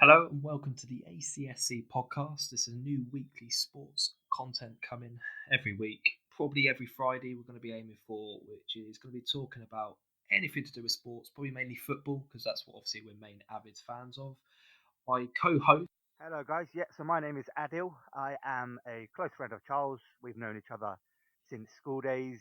Hello and welcome to the ACSC podcast. This is a new weekly sports content coming every week, probably every Friday. We're going to be aiming for, which is going to be talking about anything to do with sports, probably mainly football, because that's what obviously we're main avid fans of. My co-host. Hello, guys. Yeah, so my name is Adil. I am a close friend of Charles. We've known each other since school days.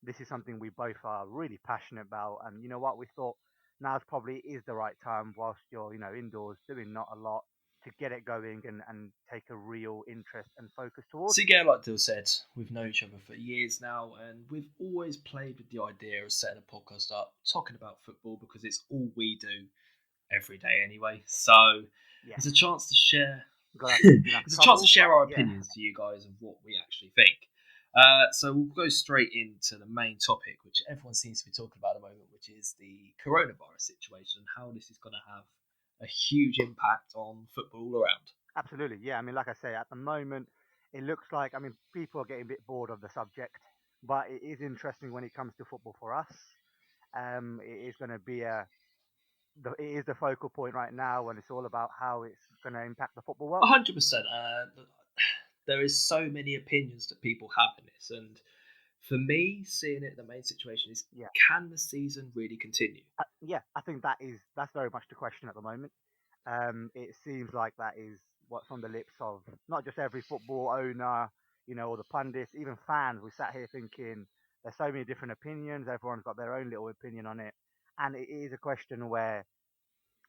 This is something we both are really passionate about. And you know what? We thought now's probably is the right time whilst you're, indoors doing not a lot to get it going and take a real interest and focus towards So it. again, like Dill said, we've known each other for years now, and we've always played with the idea of setting a podcast up, talking about football, because it's all we do every day anyway. So Yeah, it's a chance to share. got us in It's a chance to trouble, but share our yeah, opinions to you guys of what we actually think. So we'll go straight into the main topic, which everyone seems to be talking about at the moment, which is the coronavirus situation and how this is going to have a huge impact on football all around. absolutely. Yeah, I mean, like I say, at the moment, it looks like, people are getting a bit bored of the subject, but it is interesting when it comes to football for us. It is going to be it is the focal point right now, and it's all about how it's going to impact the football world. 100%. There is so many opinions that people have in this, and for me, seeing it, the main situation is: Yeah, can the season really continue? yeah, I think that's very much the question at the moment. It seems like that is what's on the lips of not just every football owner, or the pundits, even fans. We sat here thinking there's so many different opinions. Everyone's got their own little opinion on it, and it is a question where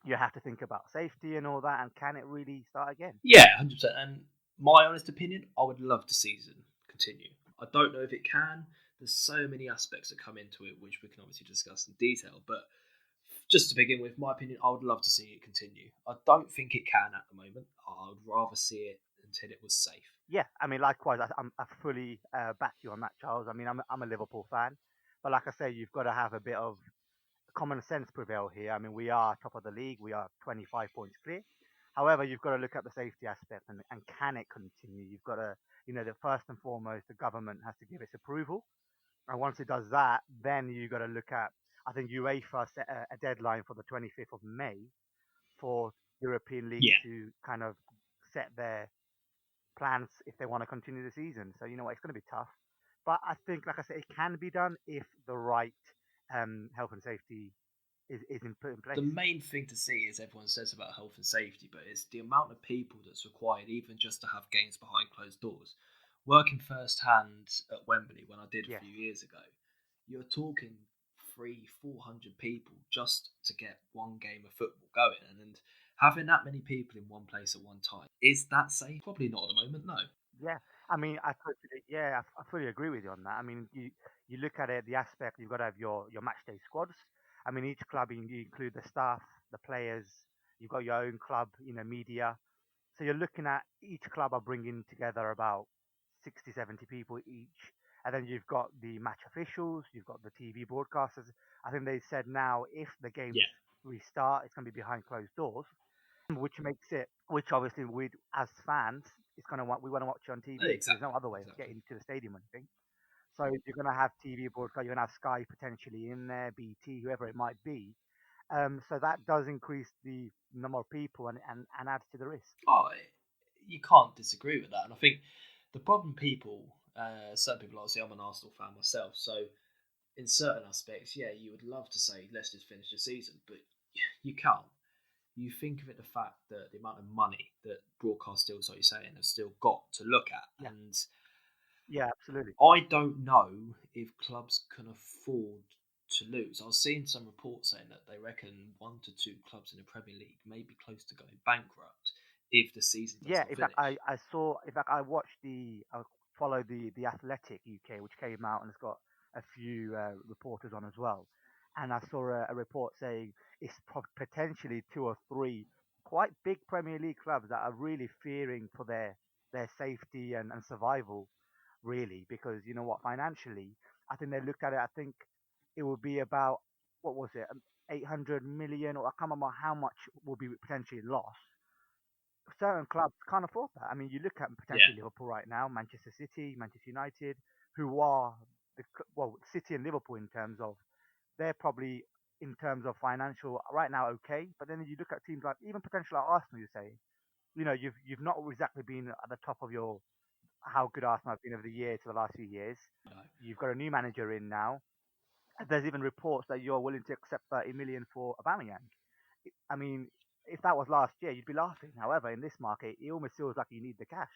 you have to think about safety and all that, and can it really start again? Yeah, 100%. And my honest opinion, I would love the season continue. I don't know if it can. There's so many aspects that come into it, which we can obviously discuss in detail. But just to begin with, my opinion, I would love to see it continue. I don't think it can at the moment. I would rather see it until it was safe. Yeah, I mean, likewise, I fully back you on that, Charles. I mean, I'm a Liverpool fan, but like I say, you've got to have a bit of common sense prevail here. I mean, we are top of the league. We are 25 points clear. However, you've got to look at the safety aspect and can it continue? You've got to, the first and foremost, the government has to give its approval. And once it does that, then you've got to look at, I think UEFA set a deadline for the 25th of May for European leagues Yeah, to kind of set their plans if they want to continue the season. So you know what, it's going to be tough. But I think, like I said, it can be done if the right health and safety is put in the place. main thing to see is everyone says about health and safety, but it's the amount of people that's required, even just to have games behind closed doors. Working firsthand at Wembley when I did a Yes. few years ago, you're talking 400 people just to get one game of football going, and having that many people in one place at one time, is that safe? Probably not at the moment. No. Yeah. I mean, I fully agree with you on that. I mean, you look at it, the aspect you've got to have your match day squads. I mean, each club you include the staff, the players. You've got your own club, media. So you're looking at each club are bringing together about 60, 70 people each. And then you've got the match officials, you've got the TV broadcasters. I think they said now if the games Yeah, restart, it's going to be behind closed doors, which makes it, which obviously we as fans, it's going to want, we want to watch it on TV because there's no exactly, other way of exactly. getting to the stadium or anything. So you're going to have TV broadcast, you're going to have Sky potentially in there, BT, whoever it might be. So that does increase the number of people and adds to the risk. Oh, you can't disagree with that. And I think the problem certain people, obviously, I'm an Arsenal fan myself, so in certain aspects, yeah, you would love to say let's just finish the season, but you can't. You think of it, the fact that the amount of money that broadcast deals, like you're saying, have still got to look at, Yeah. and Yeah, absolutely. I don't know if clubs can afford to lose. I was seeing some reports saying that they reckon 1 to 2 clubs in the Premier League may be close to going bankrupt if the season does Yeah, not in fact, finish. I watched I followed the Athletic UK, which came out and it's got a few reporters on as well. And I saw a report saying it's potentially two or three quite big Premier League clubs that are really fearing for their safety and survival, really, because you know what, financially, I think they looked at it. I think it would be about what was it, 800 million, or I can't remember how much will be potentially lost. Certain clubs can't afford that. I mean, you look at Yeah, potentially Liverpool right now, Manchester City, Manchester United, who are well, City and Liverpool in terms of they're probably in terms of financial right now, okay. But then you look at teams like even potential like Arsenal. You say, you've not exactly been at the top of your how good Arsenal have been over the year to the last few years. No. You've got a new manager in now. There's even reports that you're willing to accept 30 million for Aubameyang. I mean, if that was last year, you'd be laughing. However, in this market, it almost feels like you need the cash.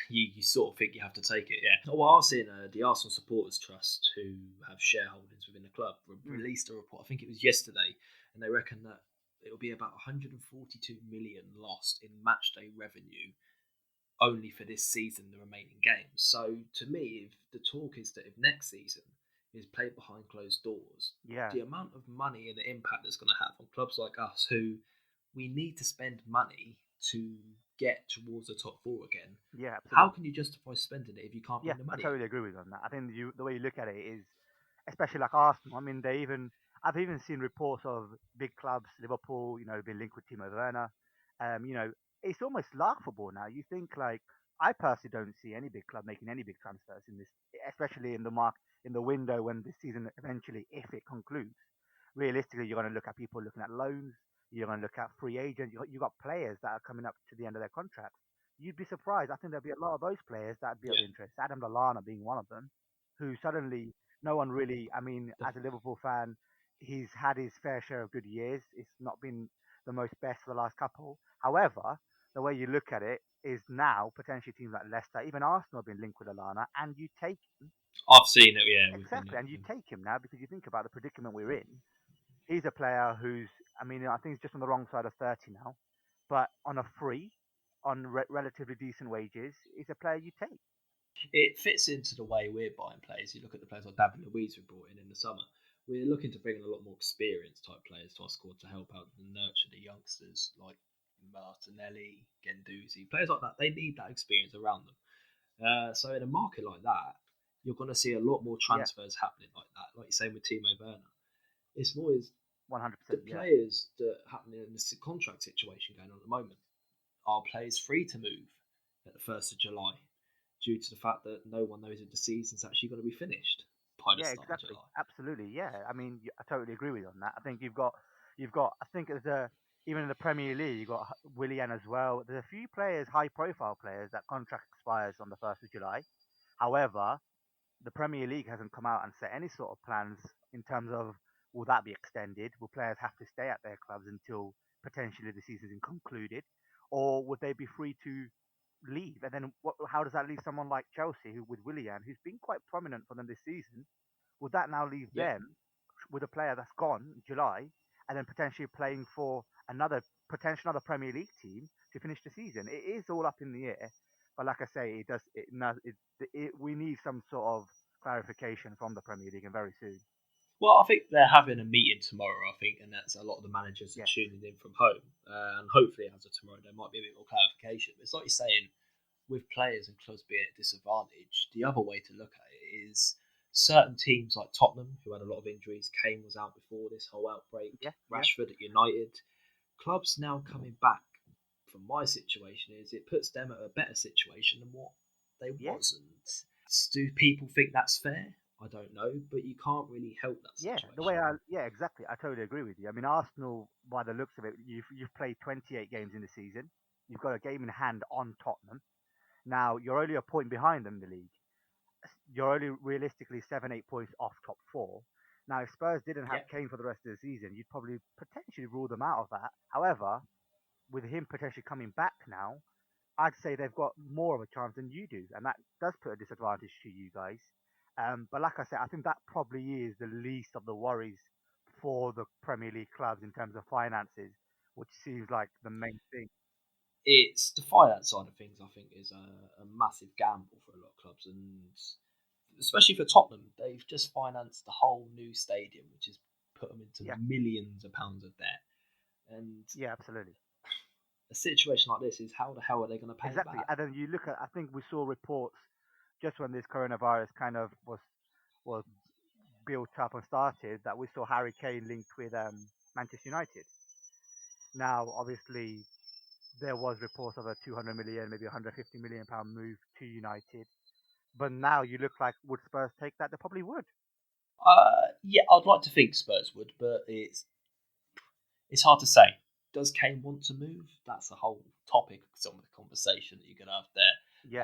You sort of think you have to take it, yeah. Well, I was seeing the Arsenal Supporters Trust, who have shareholdings within the club, released a report, I think it was yesterday, and they reckon that it'll be about 142 million lost in matchday revenue only for this season, the remaining games. So to me, if the talk is that if next season is played behind closed doors, Yeah, the amount of money and the impact that's going to have on clubs like us, who we need to spend money to get towards the top four again. yeah, How absolutely. can you justify spending it if you can't Yeah, bring the I money in? totally agree with you on that. I think the way you look at it is, especially like Arsenal. I mean, I've even seen reports of big clubs, Liverpool, being linked with Timo Werner. Um, you know, it's almost laughable now. You think like I personally don't see any big club making any big transfers in this, especially in the window when the season eventually, if it concludes. Realistically, you're going to look at people looking at loans. You're going to look at free agents. You got players that are coming up to the end of their contracts. You'd be surprised. I think there'll be a lot of those players that'd be of Yeah. interest. Adam Lallana being one of them, who suddenly no one really. I mean, as a Liverpool fan, he's had his fair share of good years. It's not been the most best for the last couple. However, the way you look at it is now potentially teams like Leicester, even Arsenal have been linked with Lallana, and you take him I've seen it, yeah, we've been exactly, and you in. take him now because you think about the predicament we're in. He's a player who's, I mean, I think he's just on the wrong side of 30 now, but on a free, on relatively decent wages, he's a player you take. It fits into the way we're buying players. You look at the players like David Luiz we brought in the summer. We're looking to bring in a lot more experienced type players to our squad to help out and nurture the youngsters like Martinelli, Gendouzi, players like that. They need that experience around them. So in a market like that, you're going to see a lot more Yeah, transfers happening like that. Like you're saying with Timo Werner, it's more is the 100%. Yeah, players that happening in this contract situation going on at the moment are players free to move at the 1st of July due to the fact that no one knows if the season's actually going to be finished by the yeah, start of exactly. July. Absolutely. Yeah, I mean, I totally agree with you on that. I think I think even in the Premier League, you've got Willian as well. There's a few players, high profile players, that contract expires on the 1st of July. However, the Premier League hasn't come out and set any sort of plans in terms of will that be extended? Will players have to stay at their clubs until potentially the season's concluded, or would they be free to leave? And then how does that leave someone like Chelsea, who with Willian, who's been quite prominent for them this season? Would that now leave Yeah. them with a player that's gone in July and then potentially playing for another Premier League team to finish the season? It is all up in the air. But like I say, it does. We need some sort of clarification from the Premier League and very soon. Well, I think they're having a meeting tomorrow, I think, and that's a lot of the managers are Yes. tuning in from home. And hopefully, after tomorrow, there might be a bit more clarification. But it's like you're saying, with players and clubs being at disadvantage, the other way to look at it is certain teams like Tottenham, who had a lot of injuries. Kane was out before this whole outbreak. Yeah. Yeah. Rashford at United. Clubs now coming back. From my situation, is it puts them at a better situation than what they Yeah. wasn't. Do people think that's fair? I don't know, but you can't really help that Yeah. situation. Yeah, exactly. I totally agree with you. I mean, Arsenal, by the looks of it, you've played 28 games in the season. You've got a game in hand on Tottenham. Now you're only a point behind them in the league. You're only realistically 7, 8 points off top four. Now, if Spurs didn't have Yeah. Kane for the rest of the season, you'd probably potentially rule them out of that. However, with him potentially coming back now, I'd say they've got more of a chance than you do, and that does put a disadvantage to you guys. But like I said, I think that probably is the least of the worries for the Premier League clubs in terms of finances, which seems like the main thing. It's the finance side of things. I think is a massive gamble for a lot of clubs, and especially for Tottenham, they've just financed the whole new stadium, which has put them into Yeah, millions of pounds of debt. And yeah, absolutely. a situation like this is how the hell are they going to pay it Exactly. back? And then you look at, I think we saw reports just when this coronavirus kind of was built up and started that we saw Harry Kane linked with Manchester United. Now, obviously, there was reports of a 200 million, maybe 150 million pound move to United. But now you look like would Spurs take that? They probably would. Yeah, I'd like to think Spurs would, but it's hard to say. Does Kane want to move? That's a whole topic, some of the conversation that you could have there. Yeah,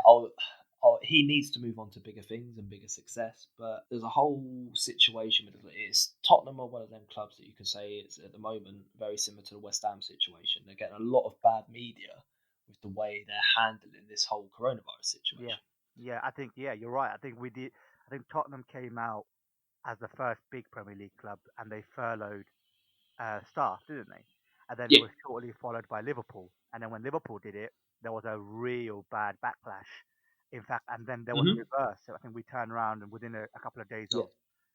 He needs to move on to bigger things and bigger success, but there's a whole situation with it. It's Tottenham are one of them clubs that you can say it's at the moment very similar to the West Ham situation. They're getting a lot of bad media with the way they're handling this whole coronavirus yeah, situation. yeah. I think you're right. I think we did. I think Tottenham came out as the first big Premier League club, and they furloughed staff, didn't they? And then it Yeah. was shortly followed by Liverpool. And then when Liverpool did it, there was a real bad backlash. In fact, and then there was a Hmm. reverse. So I think we turned around and within a couple of days Yeah. of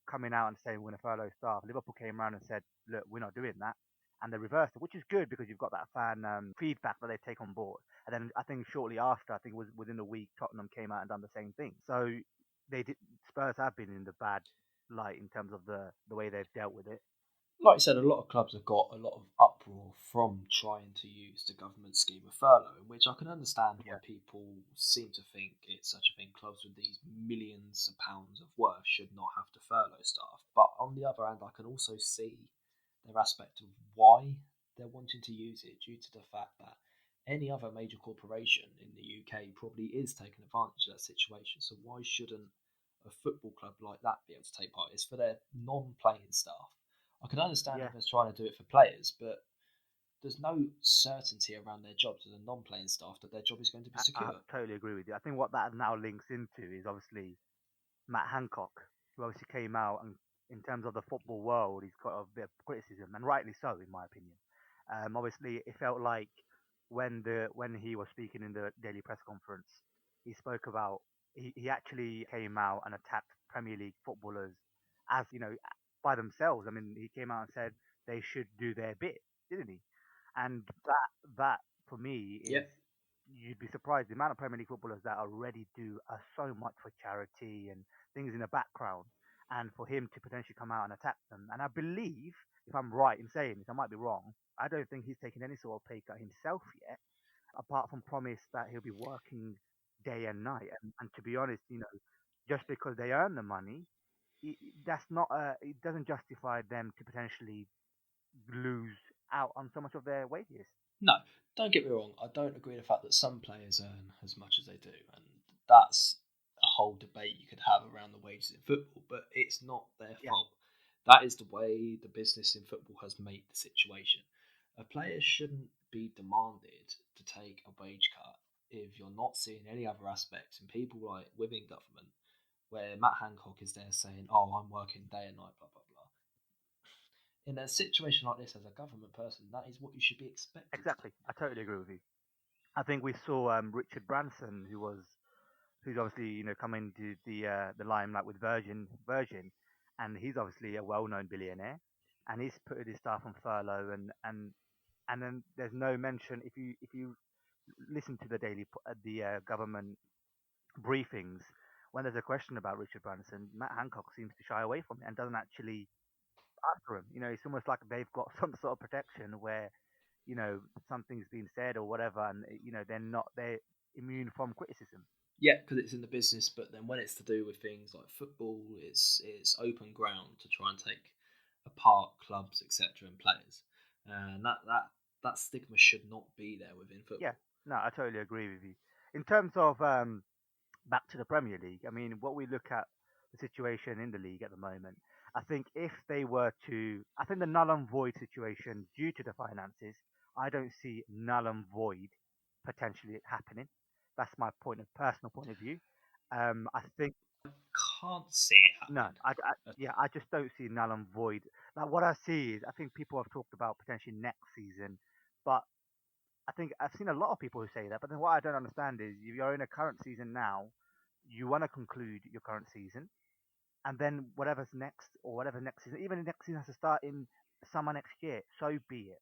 coming out and saying we're going to furlough staff, Liverpool came around and said, look, we're not doing that. And they reversed it, which is good because you've got that fan feedback that they take on board. And then I think shortly after, I think it was within a week, Tottenham came out and done the same thing. So they did. Spurs have been in the bad light in terms of the way they've dealt with it. Like I said, a lot of clubs have got a lot of uproar from trying to use the government scheme of furlough, which I can understand why Yeah. people seem to think it's such a thing. Clubs with these millions of pounds of worth should not have to furlough staff. But on the other hand, I can also see their aspect of why they're wanting to use it due to the fact that any other major corporation in the UK probably is taking advantage of that situation. So why shouldn't a football club like that be able to take part? It's for their non-playing staff. I can understand Yeah. if they're trying to do it for players, but there's no certainty around their jobs as a non-playing staff that their job is going to be I secure. totally agree with you. I think what that now links into is obviously Matt Hancock, who obviously came out and in terms of the football world, he's got a bit of criticism, and rightly so, in my opinion. Obviously, it felt like when he was speaking in the daily press conference, he spoke about he actually came out and attacked Premier League footballers as by themselves. I mean, he came out and said they should do their bit, didn't he? And that for me Yeah. is you'd be surprised the amount of Premier League footballers that already do so much for charity and things in the background, and for him to potentially come out and attack them. And I believe, if I'm right in saying this, I might be wrong. I don't think he's taken any sort of pay cut himself yet, apart from promise that he'll be working day and night. And to be honest, just because they earn the money, that's not. It doesn't justify them to potentially lose out on so much of their wages. No, don't get me wrong. I don't agree with the fact that some players earn as much as they do, and that's a whole debate you could have around the wages in football. But it's not their Yeah, fault. That is the way the business in football has made the situation. A player shouldn't be demanded to take a wage cut if you're not seeing any other aspects. And people like within government, where Matt Hancock is there saying, "Oh, I'm working day and night," blah blah blah. In a situation like this, as a government person, that is what you should be expected to do. exactly. I totally agree with you. I think we saw Richard Branson, who's obviously coming to the limelight with Virgin, and he's obviously a well-known billionaire, and he's put his staff on furlough, and then there's no mention if you listen to the government briefings when there's a question about Richard Branson, Matt Hancock seems to shy away from it and doesn't actually answer him. It's almost like they've got some sort of protection where something's been said or whatever, and they're immune from criticism. Yeah, because it's in the business, but then when it's to do with things like football, it's open ground to try and take apart clubs, etc., and players, and that stigma should not be there within Yeah, football. no, I totally agree with you. In terms of back to the Premier League, I mean, what we look at the situation in the league at the moment, I think if they were to, I think the null and void situation due to the finances, I don't see null and void potentially happening. That's my personal point of view. I think Can't see it no, happening. yeah, I just don't see null and void. Like what I see is, I think people have talked about potentially next season, but I think I've seen a lot of people who say that. But then what I don't understand is, if you're in a current season now, you want to conclude your current season, and then whatever's next or whatever next season, even the next season has to start in summer next year. So be it.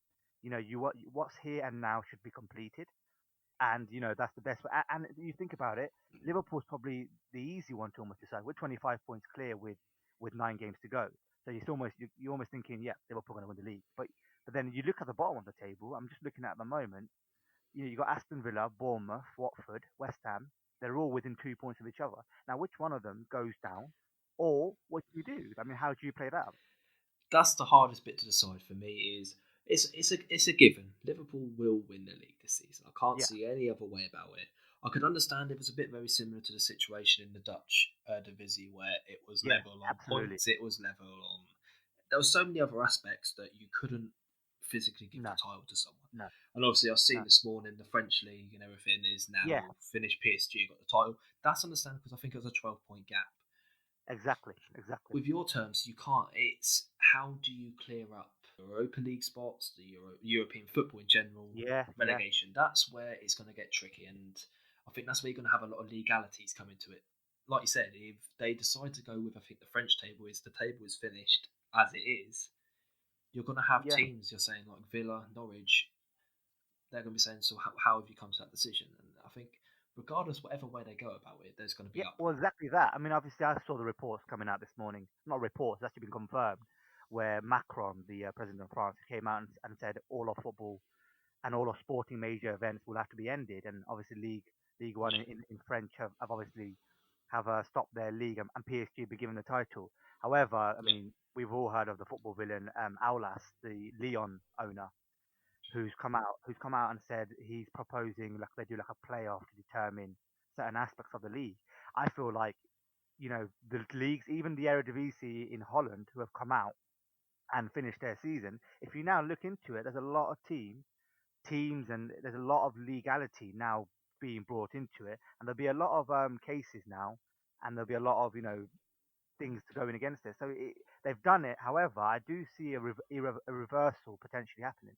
What's here and now should be completed, and that's the best. And you think about it, Liverpool's probably the easy one to almost decide. We're 25 points clear with 9 games to go, so you're almost thinking, yeah, Liverpool going to win the league. But then you look at the bottom of the table. I'm just looking at the moment. You got Aston Villa, Bournemouth, Watford, West Ham. They're all within 2 points of each other. Now, which one of them goes down? or what do you do? I mean, how do you play that out? That's the hardest bit to decide for me. Is it's a given. Liverpool will win the league this season. I can't Yeah, see any other way about it. I could understand it was a bit very similar to the situation in the Dutch Eredivisie where it was yeah, level on absolutely. points. It was level on. There were so many other aspects that you couldn't physically give the No, title to someone. no, And obviously, I've seen no. this morning the French league and everything is Yeah, now finished. PSG got the title. That's understandable because I think it was a 12-point gap. exactly, exactly. With your terms, you can't. It's how do you clear up Europa League spots, the European football in general, Yeah, yeah, relegation. That's where it's going to get tricky, and I think that's where you're going to have a lot of legalities come into it. Like you said, if they decide to go with, I think the French table is the table is finished as it is. You're going to have yeah. teams. You're saying like Villa, Norwich. They're going to be saying, so how have you come to that decision? And I think regardless, whatever way they go about it, there's going to be Yeah, uproar. well, exactly that. I mean, obviously, I saw the reports coming out this morning. Not reports, it's actually been confirmed, where Macron, the president of France, came out and said all of football and all of sporting major events will have to be ended. And obviously, League One Yeah, in French have obviously have stopped their league, and PSG be given the title. However, I yeah, mean, we've all heard of the football villain Aulas, the Lyon owner, who's come out and said he's proposing like they do like a playoff to determine certain aspects of the league. I feel like the leagues, even the Eredivisie in Holland, who have come out and finished their season. If you now look into it, there's a lot of teams, and there's a lot of legality now being brought into it, and there'll be a lot of cases now, and there'll be a lot of things going against it. So they've done it. However, I do see a reversal potentially happening.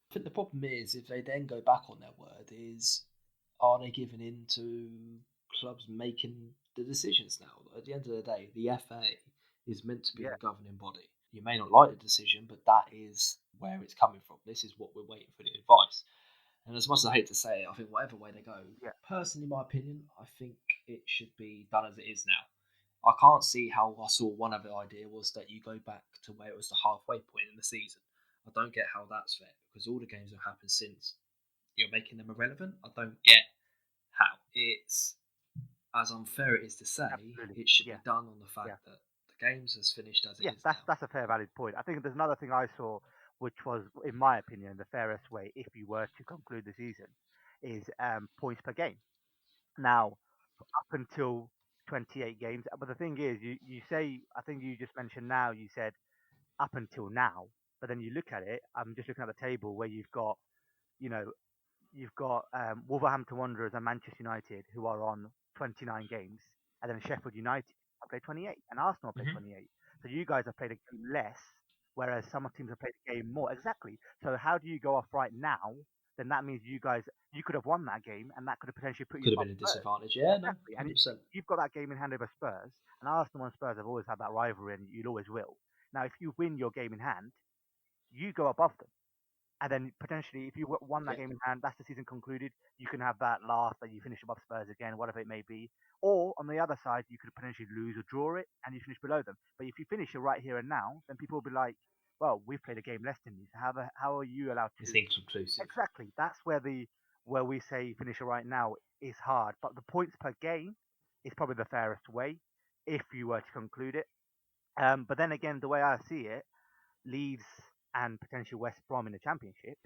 I think the problem is if they then go back on their word, is are they giving in to clubs making the decisions now? At the end of the day, the FA is meant to be Yeah, the governing body. You may not like the decision, but that is where it's coming from. This is what we're waiting for the advice. And as much as I hate to say it, I think whatever way they go, yeah, personally, my opinion, I think it should be done as it is now. I can't see how I saw one other idea was that you go back to where it was the halfway point in the season. I don't get how that's fair because all the games have happened since. You're making them irrelevant. I don't get how it's as unfair it is to say absolutely. it should Yeah, be done on the yeah. fact that the games has finished as it Yeah, is now. that's a fair valid point. I think there's another thing I saw, which was, in my opinion, the fairest way if you were to conclude the season, is points per game. Now, up until 28 games, but the thing is, you say, I think you just mentioned now, you said up until now, but then you look at it. I'm just looking at the table where you know, you've got Wolverhampton Wanderers and Manchester United who are on 29 games, and then Sheffield United have played 28, and Arsenal played Mm-hmm. 28. So you guys have played a game less, whereas some teams have played a game more. Exactly. So how do you go off right now? Then that means you could have won that game, and that could have potentially put you Could have above been a Spurs. disadvantage. Yeah, no, Exactly. And 100%. you've got that game in hand over Spurs, and Arsenal and Spurs have always had that rivalry, and you'll always will. Now, if you win your game in hand, you go above them. And then potentially, if you won that Yeah, game in hand, that's the season concluded. You can have that laugh that you finish above Spurs again, whatever it may be. Or on the other side, you could potentially lose or draw it, and you finish below them. But if you finish it right here and now, then people will be like, "Well, we've played a game less than you. So how are you allowed it's to?" inconclusive. Exactly. That's where we say finish it right now is hard. But the points per game is probably the fairest way if you were to conclude it. But then again, the way I see it, Leeds and potentially West Brom in the Championship.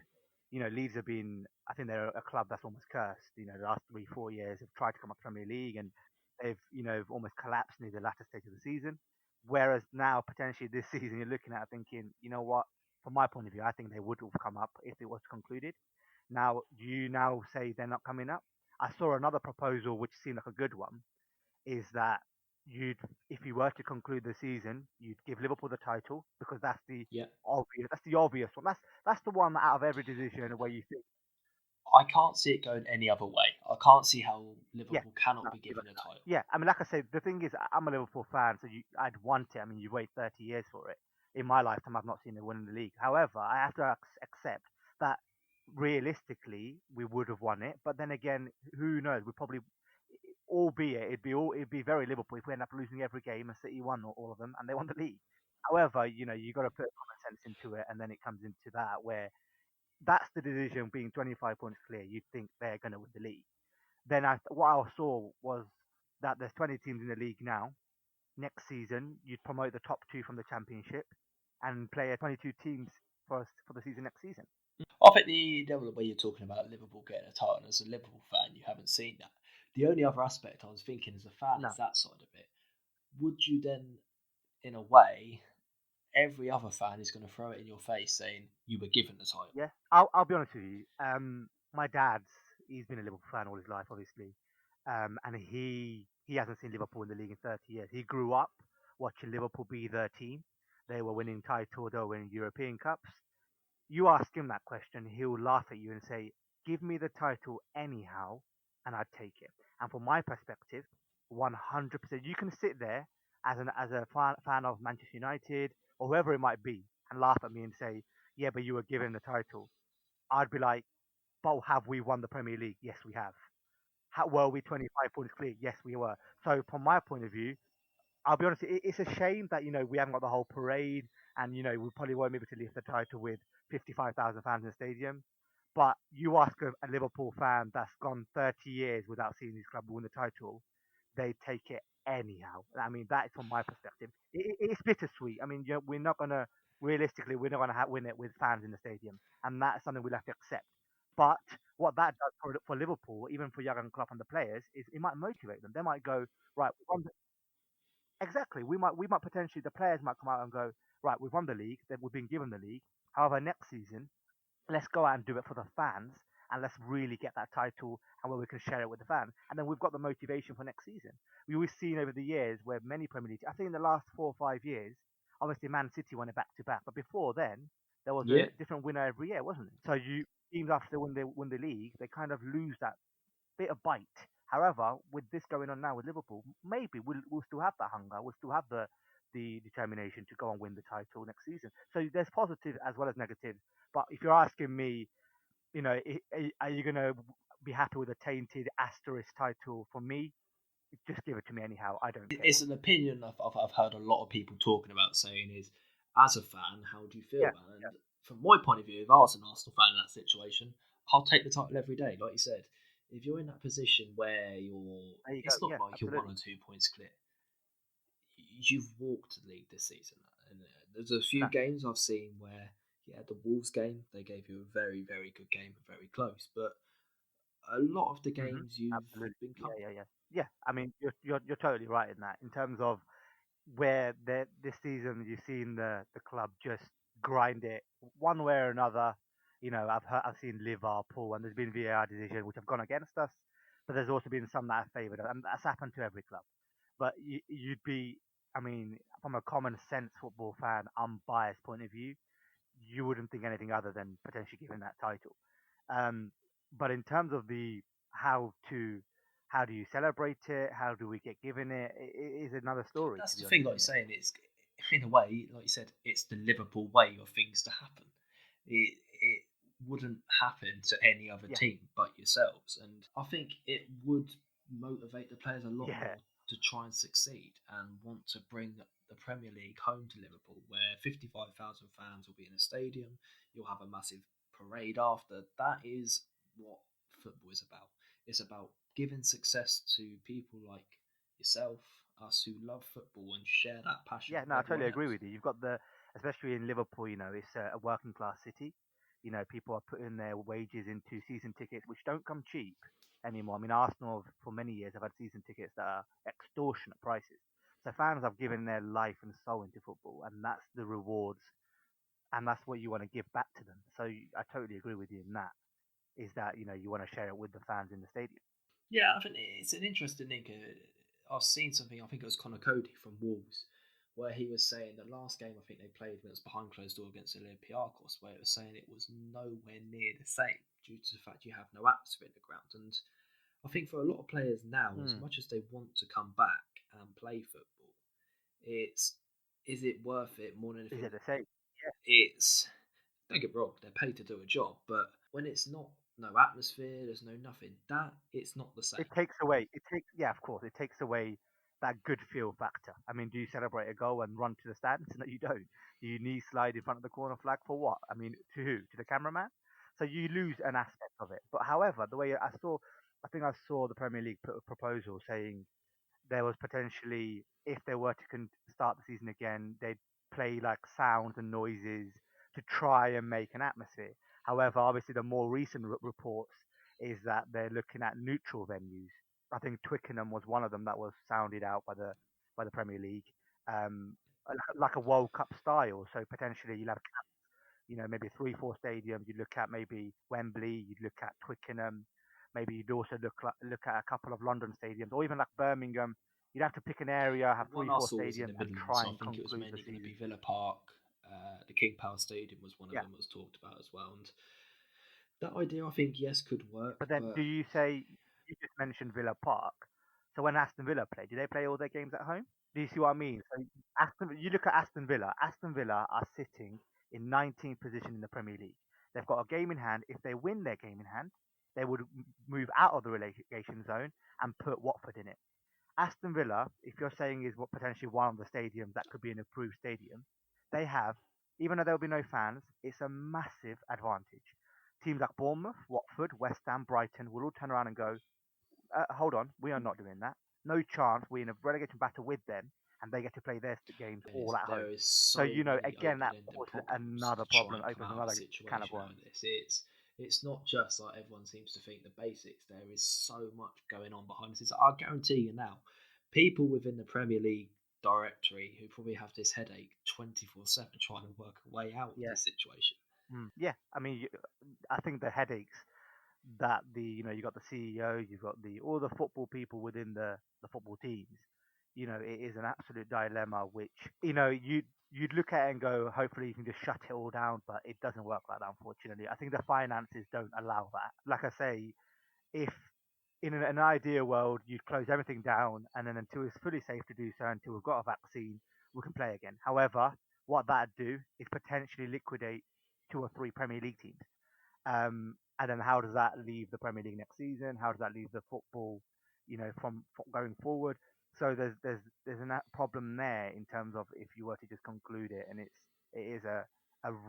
Leeds have been, I think they're a club that's almost cursed. The last 3, 4 years have tried to come up Premier League, and they've, almost collapsed near the latter stage of the season. Whereas now, potentially this season, you're looking at thinking, you know what, from my point of view, I think they would have come up if it was concluded. Now, do you now say they're not coming up? I saw another proposal which seemed like a good one, is that you'd, if you were to conclude the season, you'd give Liverpool the title because Yeah. that's the obvious one. That's the one out of every decision where you think, I can't see it going any other way. I can't see how yeah, Liverpool no, cannot be give it given a a try. title. Yeah, I mean, like I said, the thing is, I'm a Liverpool fan, so I'd want it. I mean, you wait 30 years for it. In my lifetime, I've not seen them win the league. However, I have to accept that realistically, we would have won it. But then again, who knows? We probably, albeit it'd be very Liverpool if we end up losing every game and City won all of them and they won the league. However, you got to put common sense into it, and then it comes into that where that's the division being 25 points clear. You'd think they're going to win the league. Then what I saw was that there's 20 teams in the league now. next season you'd promote the top two from the championship and play a 22 teams for the season next season. I think the other way you're talking about Liverpool getting a title, and as a Liverpool fan, you haven't seen that. The only other aspect I was thinking as a fan No. is that side of it. Would you then, in a way, every other fan is going to throw it in your face saying you were given the title? Yeah, I'll be honest with you. My dad's he's been a Liverpool fan all his life, obviously, and he hasn't seen Liverpool in the league in 30 years. He grew up watching Liverpool be their team. They were winning titles, they were winning European Cups. You ask him that question, he'll laugh at you and say, "Give me the title anyhow, and I'd take it." And from my perspective, 100%, you can sit there as a fan of Manchester United or whoever it might be, and laugh at me and say, "Yeah, but you were given the title." I'd be like, "But have we won the Premier League? Yes, we have. Were we 25 points clear? Yes, we were." So from my point of view, I'll be honest, it's a shame that, we haven't got the whole parade and, we probably won't be able to lift the title with 55,000 fans in the stadium. But you ask a Liverpool fan that's gone 30 years without seeing his club win the title, they take it anyhow. I mean, that is from my perspective. It's bittersweet. I mean, we're not going to, realistically, we're not going to win it with fans in the stadium. And that's something we'll have to accept. But what that does for Liverpool, even for Jurgen Klopp and the players, is it might motivate them. They might go, right, exactly. We might potentially the players might come out and go, right, we've won the league, then we've been given the league. However, next season, let's go out and do it for the fans and let's really get that title and where we can share it with the fans. And then we've got the motivation for next season. We've seen over the years where many Premier League, I think in the last 4 or 5 years, obviously Man City won it back to back, but before then there was Yeah. a different winner every year, wasn't it? So you teams after when they win the league, they kind of lose that bit of bite. However, with this going on now with Liverpool, maybe we'll still have that hunger. We'll still have the determination to go and win the title next season. So there's positive as well as negatives. But if you're asking me, are you going to be happy with a tainted asterisk title? For me, just give it to me anyhow. I don't care. It's an opinion I've heard a lot of people talking about, saying is, as a fan, how do you feel Yeah, about it? yeah. And from my point of view, if I was an Arsenal fan in that situation, I'll take the title every day. Like you said, if you're in that position where There you go. it's not Yeah, like you're one absolutely. or 2 points clear. You've walked the league this season, and there's a few No. games I've seen where, yeah, the Wolves game they gave you a very very good game, very close, but a lot of the games you've Absolutely. been Yeah, comfortable. yeah, yeah. Yeah, I mean, you're totally right in that. In terms of where this season you've seen the club just grind it one way or another. I've seen Liverpool and there's been VAR decisions which have gone against us, but there's also been some that have favoured us, and that's happened to every club. But you'd be, I mean, from a common sense football fan, unbiased point of view, you wouldn't think anything other than potentially giving that title. Um, but in terms of the how to how do you celebrate it? How do we get given it? It is another story, That's to be the honest, thing, like you're isn't it? saying, it's in a way, like you said, it's the Liverpool way of things to happen. It wouldn't happen to any other Yeah, team but yourselves, and I think it would motivate the players a lot yeah, more to try and succeed and want to bring the Premier League home to Liverpool, where 55,000 fans will be in a stadium. You'll have a massive parade after. That is what football is about. It's about giving success to people like yourself, us who love football and share that passion yeah. No, with I totally everyone agree else. with you. You've got especially in Liverpool, it's a working class city. People are putting their wages into season tickets, which don't come cheap anymore. I mean, Arsenal for many years have had season tickets that are extortionate prices. So fans have given their life and soul into football, and that's the rewards, and that's what you want to give back to them. So I totally agree with you in that. Is that you want to share it with the fans in the stadium? Yeah, I think it's an interesting thing. I've seen something, I think it was Connor Cody from Wolves, where he was saying the last game I think they played when it was behind closed door against Olympiacos, where it was saying it was nowhere near the same due to the fact you have no atmosphere in the ground. And I think for a lot of players now, as Hmm. much as they want to come back and play football, it's is it worth it more than Is anything? it the same? It's don't get me wrong, they're paid to do a job, but when it's not no atmosphere, there's no nothing, that it's not the same. It takes away. It takes, yeah, of course, it takes away that good feel factor. I mean, do you celebrate a goal and run to the stands? No, you don't. Do you knee slide in front of the corner flag for what? I mean, to who? To the cameraman? So you lose an aspect of it. But however, the way I think I saw the Premier League put a proposal saying there was potentially, if they were to start the season again, they'd play like sounds and noises to try and make an atmosphere. However, obviously, the more recent reports is that they're looking at neutral venues. I think Twickenham was one of them that was sounded out by the Premier League, um, like a World Cup style. So potentially you'll have, maybe 3, 4 stadiums. You'd look at maybe Wembley. You'd look at Twickenham. Maybe you'd also look at a couple of London stadiums, or even like Birmingham. You'd have to pick an area, have The one three, I four saw was in stadiums, the and Midlands, try so I and think it was conclude the mainly going to season. be Villa Park. The King Power Stadium was one of Yeah. them that was talked about as well. And that idea, I think, yes, could work, But then, but do you say you just mentioned Villa Park? So when Aston Villa play, do they play all their games at home? Do you see what I mean? So you look at Aston Villa. Aston Villa are sitting in 19th position in the Premier League. They've got a game in hand. If they win their game in hand, they would move out of the relegation zone and put Watford in it. Aston Villa, if you're saying is what potentially one of the stadiums that could be an approved stadium, they have, even though there'll be no fans, it's a massive advantage. Teams like Bournemouth, Watford, West Ham, Brighton will all turn around and go, hold on, we are not doing that. No chance. We're in a relegation battle with them, and they get to play their games all at home. there is So, so many again, that open-ended causes problems another to try problem, and come opens out of a another can of situation worms. like this. It's not just like everyone seems to think the basics. There is so much going on behind the scenes. I guarantee you now, people within the Premier League directory who probably have this headache 24/7 trying to work a way out of Yeah. this situation. Yeah, I mean, I think the headaches that you got the CEO, you've got all the football people within the football teams. It is an absolute dilemma, which you'd look at it and go, hopefully you can just shut it all down, but it doesn't work like that, unfortunately. I think the finances don't allow that. Like I say, if in an ideal world you'd close everything down, and then until it's fully safe to do so, until we've got a vaccine, we can play again. However, what that'd do is potentially liquidate 2 or 3 Premier League teams. And then how does that leave the Premier League next season? How does that leave the football, from going forward? So there's a problem there in terms of if you were to just conclude it, and it is a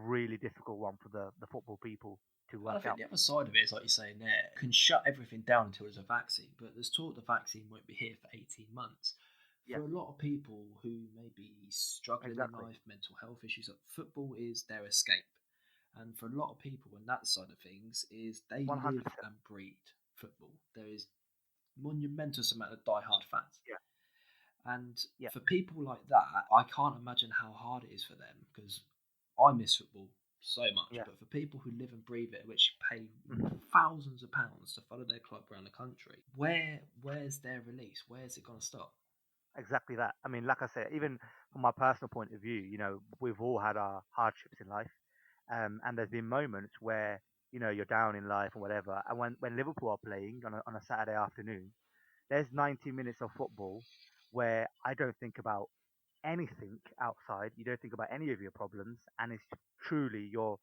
really difficult one for the football people to And I work think out. the other side of it is, like you're saying there, can shut everything down until there's a vaccine, but there's talk the vaccine won't be here for 18 months. Yeah, For a lot of people who may be struggling in exactly. life, mental health issues, football is their escape. And for a lot of people on that side of things is they live 100%. and breathe football. There is monumentous amount of die-hard fans. Yeah, And yeah, for people like that, I can't imagine how hard it is for them because I miss football so much. yeah. But for people who live and breathe it, which pay Mhm. thousands of pounds to follow their club around the country, where's their release? Where's it going to stop? Exactly that. I mean, like I said, even from my personal point of view, we've all had our hardships in life. And there's been moments where, you're down in life or whatever. And when Liverpool are playing on a Saturday afternoon, there's 90 minutes of football where I don't think about anything outside. You don't think about any of your problems, and it's truly you're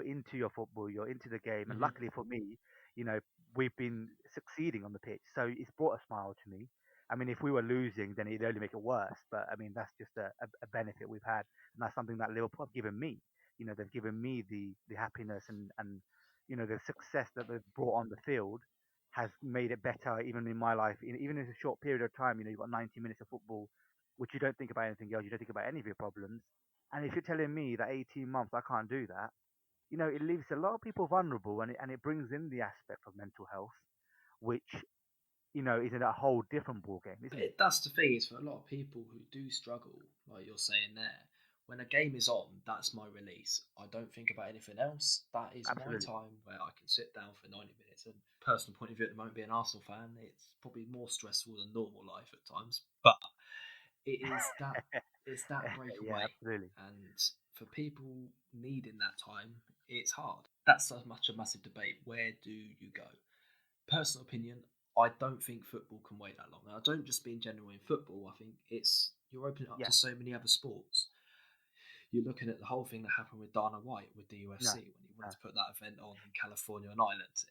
into your football, you're into the game. And Mm-hmm. luckily for me, you know, we've been succeeding on the pitch, so it's brought a smile to me. I mean, if we were losing, then it'd only make it worse. But I mean, that's just a benefit we've had, and that's something that Liverpool have given me. They've given me the happiness and the success that they've brought on the field has made it better even in my life. Even in a short period of time, you've got 90 minutes of football, which you don't think about anything else. You don't think about any of your problems. And if you're telling me that 18 months I can't do that, it leaves a lot of people vulnerable, and it brings in the aspect of mental health, which is in a whole different ball game, isn't it? That's the thing, is for a lot of people who do struggle, like you're saying there, when a game is on, that's my release. I don't think about anything else. That is my Absolutely. time where I can sit down for 90 minutes. And personal point of view at the moment, being an Arsenal fan, it's probably more stressful than normal life at times. But it is that it's that Yeah, breakaway. absolutely. And for people needing that time, it's hard. That's so much a massive debate. Where do you go? Personal opinion, I don't think football can wait that long. And I don't just mean generally in football. I think you're opening it up Yeah. to so many other sports. You're looking at the whole thing that happened with Dana White with the UFC No. when he wanted to put that event on in California and Ireland.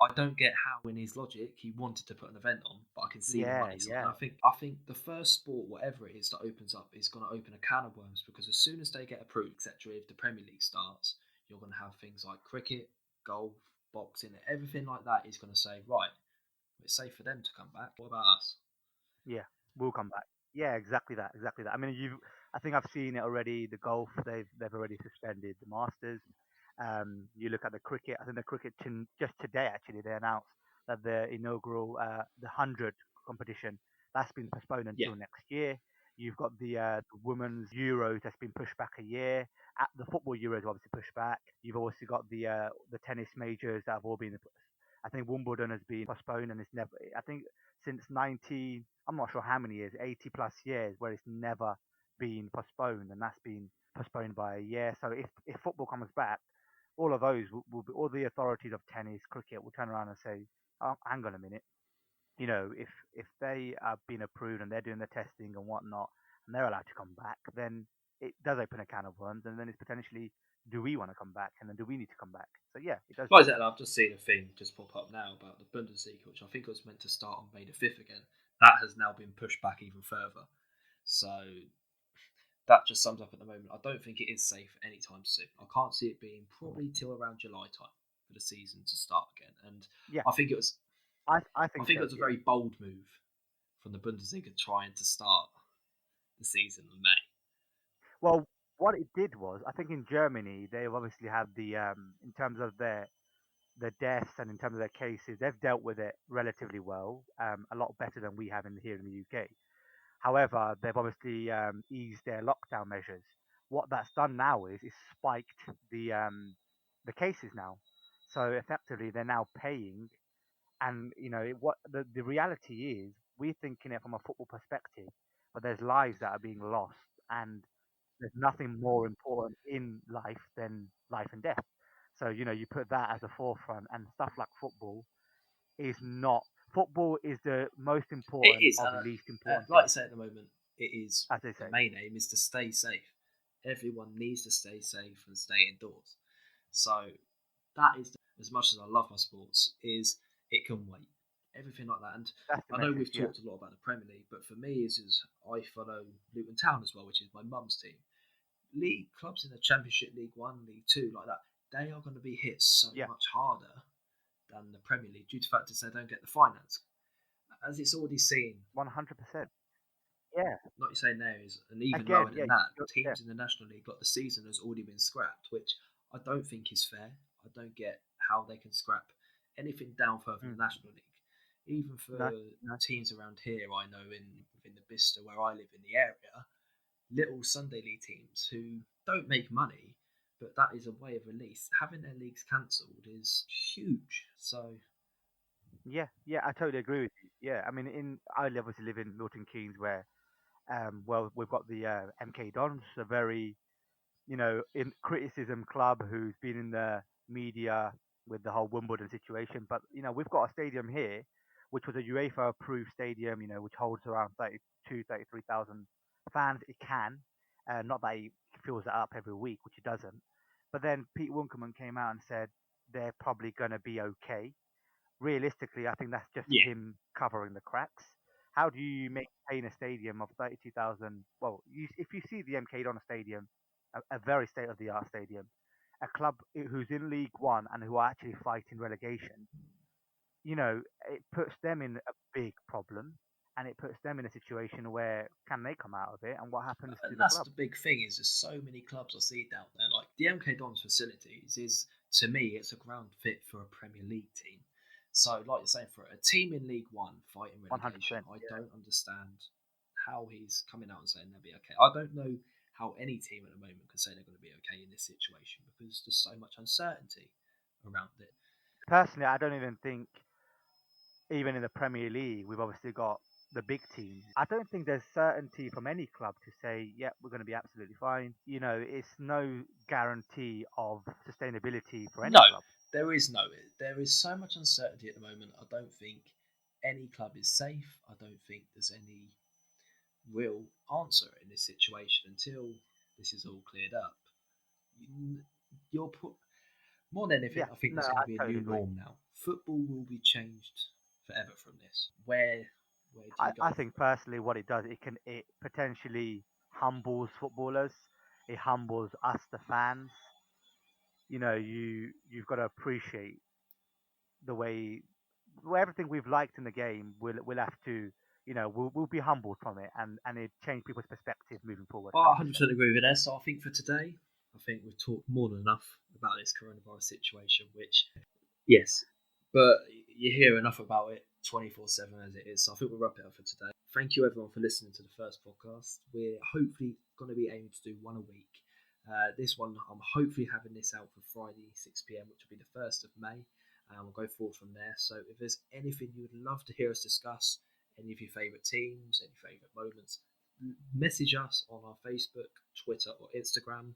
I don't get how in his logic he wanted to put an event on, but I can see the Yeah, money side. yeah. I think the first sport, whatever it is that opens up, is going to open a can of worms, because as soon as they get approved, etc., if the Premier League starts, you're going to have things like cricket, golf, boxing, everything like that is going to say, right, it's safe for them to come back. What about us? Yeah. will come back. Yeah, exactly that, exactly that. I mean, I think I've seen it already. The golf, they've already suspended the Masters. You look at the cricket. I think the cricket just today actually they announced that the inaugural the 100 competition that's been postponed Yeah, until next year. You've got the women's Euros that's been pushed back a year. The football Euros obviously pushed back. You've also got the tennis majors that have all been. I think Wimbledon has been postponed and it's never. I think since 19, I'm not sure how many years, 80 plus years, where it's never been postponed, and that's been postponed by a year. So if football comes back, all of those will be, all the authorities of tennis, cricket will turn around and say, oh, hang on a minute, if they have been approved and they're doing the testing and whatnot, and they're allowed to come back, then it does open a can of worms, and then it's potentially, do we want to come back, and then do we need to come back? So yeah, it does. like I said, I've just seen a thing just pop up now about the Bundesliga, which I think was meant to start on May the 5th again. That has now been pushed back even further. So that just sums up at the moment. I don't think it is safe anytime soon. I can't see it being probably till around July time for the season to start again. And Yeah, I think it was I I think think it so. was a Yeah. very bold move from the Bundesliga trying to start the season in May. Well, what it did was, I think in Germany they've obviously had in terms of their deaths and in terms of their cases, they've dealt with it relatively well, a lot better than we have here in the UK. However, they've obviously eased their lockdown measures. What that's done now is spiked the cases now. So effectively, they're now paying, and what the reality is, we're thinking it from a football perspective, but there's lives that are being lost, and there's nothing more important in life than life and death. So you put that as a forefront, and stuff like is not football is the most It important is, of least important like you things, say at the moment, it is as they the say. main aim is to stay safe. Everyone needs to stay safe and stay indoors. So that is as much as I love my sports, is it can wait. Everything like that. And That's the I know message. we've Yeah, talked a lot about the Premier League, but for me is I follow Luton Town as well, which is my mum's team. League clubs in the Championship, League One, League Two, like that, they are going to be hit so yeah, much harder than the Premier League due to the fact that they don't get the finance. As it's already seen, 100%. Yeah, like you're saying there, is and even again, lower yeah, than that, yeah. teams in the National League, like the season has already been scrapped, which I don't think is fair. I don't get how they can scrap anything down further than Mm. the National League. Even No, for no, teams around here, I know within the Bicester where I live in the area, little Sunday league teams who don't make money, but that is a way of release. Having their leagues cancelled is huge. So yeah, yeah. I totally agree with you. Yeah, I mean, I obviously live in Milton Keynes, where well, we've got the MK Dons, a very in criticism club who's been in the media with the whole Wimbledon situation. But we've got a stadium here, which was a UEFA approved stadium, which holds around 33,000 fans. It can, not that he fills it up every week, which it doesn't. But then Pete Winkelman came out and said they're probably going to be okay. Realistically, I think that's just yeah, him covering the cracks. How do you maintain a stadium of 32,000? Well, if you see the MK Dons Stadium, a very state of the art stadium, a club who's in League One and who are actually fighting relegation, it puts them in a big problem, and it puts them in a situation where can they come out of it, and what happens to and the that's club? the big thing is there's so many clubs I see down there. Like the MK Dons facilities is to me it's a ground fit for a Premier League team. So like you're saying, for a team in League One fighting relegation, 100%. I Yeah. don't understand how he's coming out and saying they'll be okay. I don't know how any team at the moment can say they're going to be okay in this situation because there's so much uncertainty around it. Personally, I don't even think even in the Premier League, we've obviously got the big teams. I don't think there's certainty from any club to say, yeah, we're going to be absolutely fine. It's no guarantee of sustainability for any No, club. there is no. There is so much uncertainty at the moment. I don't think any club is safe. I don't think there's any real answer in this situation until this is all cleared up. You're put more than anything. Yeah, I think no, there's going I to be a totally new agree. norm now. Football will be changed forever from this. Where do you go I from think personally, what it does, it potentially humbles footballers. It humbles us, the fans. You've got to appreciate the way everything we've liked in the game. We'll have to we'll be humbled from it, and it change people's perspective moving forward. I 100%. 100% agree with that. So I think for today, I think we've talked more than enough about this coronavirus situation, which, yes, but you hear enough about it 24/7 as it is. So I think we'll wrap it up for today. Thank you everyone for listening to the first podcast. We're hopefully going to be aiming to do one a week. This one, I'm hopefully having this out for Friday 6 p.m, which will be the 1st of May. And we'll go forward from there. So if there's anything you would love to hear us discuss, any of your favourite teams, any favourite moments, message us on our Facebook, Twitter, or Instagram.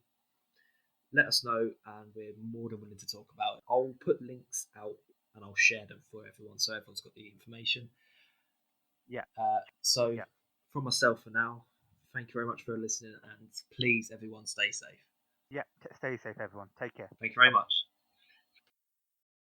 Let us know, and we're more than willing to talk about it. I'll put links out and I'll share them for everyone, so everyone's got the information. Yeah. So, from myself for now, thank you very much for listening, and please, everyone, stay safe. Yeah. Stay safe, everyone. Take care. Thank you very much.